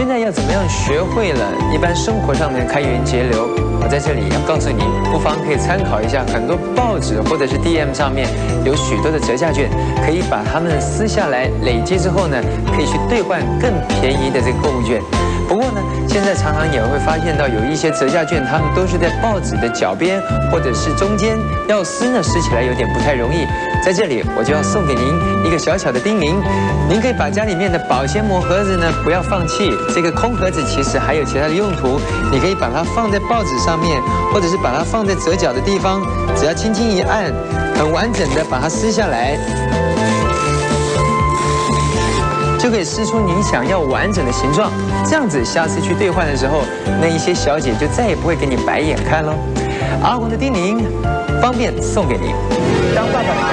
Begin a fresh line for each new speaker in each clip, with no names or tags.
现在要怎么样学会了一般生活上面开源节流？我在这里要告诉你，不妨可以参考一下，很多报纸或者是 DM 上面有许多的折价券，可以把它们撕下来累积之后呢，可以去兑换更便宜的这个购物券。不过呢，现在常常也会发现到有一些折价券，他们都是在报纸的角边或者是中间，要撕呢撕起来有点不太容易。在这里我就要送给您一个小小的叮咛，您可以把家里面的保鲜膜盒子呢不要放弃，这个空盒子其实还有其他的用途，你可以把它放在报纸上面，或者是把它放在折角的地方，只要轻轻一按，很完整的把它撕下来，就可以撕出您想要完整的形状。这样子，下次去兑换的时候，那一些小姐就再也不会给你白眼看喽。阿红的叮咛，方便送给您。当爸爸的感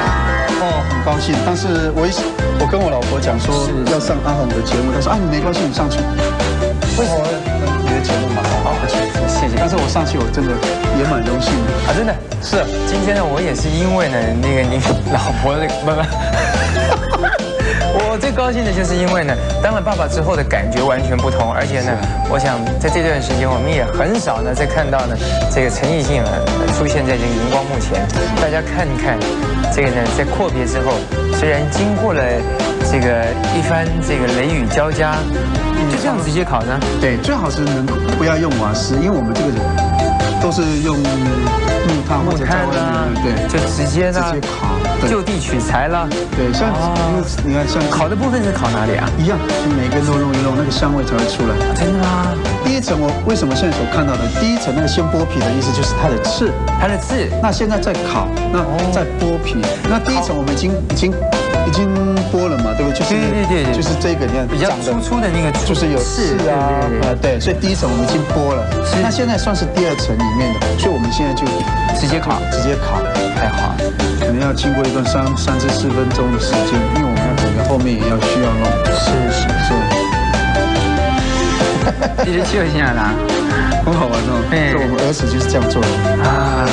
觉，
很高兴。但是我跟我老婆讲说要上阿红的节目，她说你没关系，你上去。
为什么？
你的节目嘛，好，
谢谢。
但是我上去我真的也蛮荣幸的
啊，真的是。今天呢，我也是因为呢，那个您老婆的不。我最高兴的就是因为呢，当了爸爸之后的感觉完全不同，而且呢，我想在这段时间我们也很少呢再看到呢这个陈奕迅出现在这个荧光幕前，大家看一看这个呢，在阔别之后，虽然经过了这个一番这个雷雨交加，就这样直接烤呢？
对，最好是能不要用瓦斯，因为我们这个都是用木炭啊，对，
就直接烤。就地取材了，
对，像你看，像
烤的部分是烤哪里啊？
一样，就每根都弄一弄，那个香味才会出来。
真的吗？
第一层我为什么现在所看到的第一层那个先剥皮的意思就是它的刺，那现在在烤，那再剥皮，那第一层我们已经剥了嘛，对不对？就是对，就是这个你看
比较粗的那个，
就是有刺啊，对，所以第一层我们已经剥了，那现在算是第二层里面的，所以我们现在就直接烤，太好了。可能要经过一段3至4分钟的时间，因为我们要整个后面也要需要弄。是。
你的笑一下啦，
很好玩哦。对，我们儿子就是这样做的啊。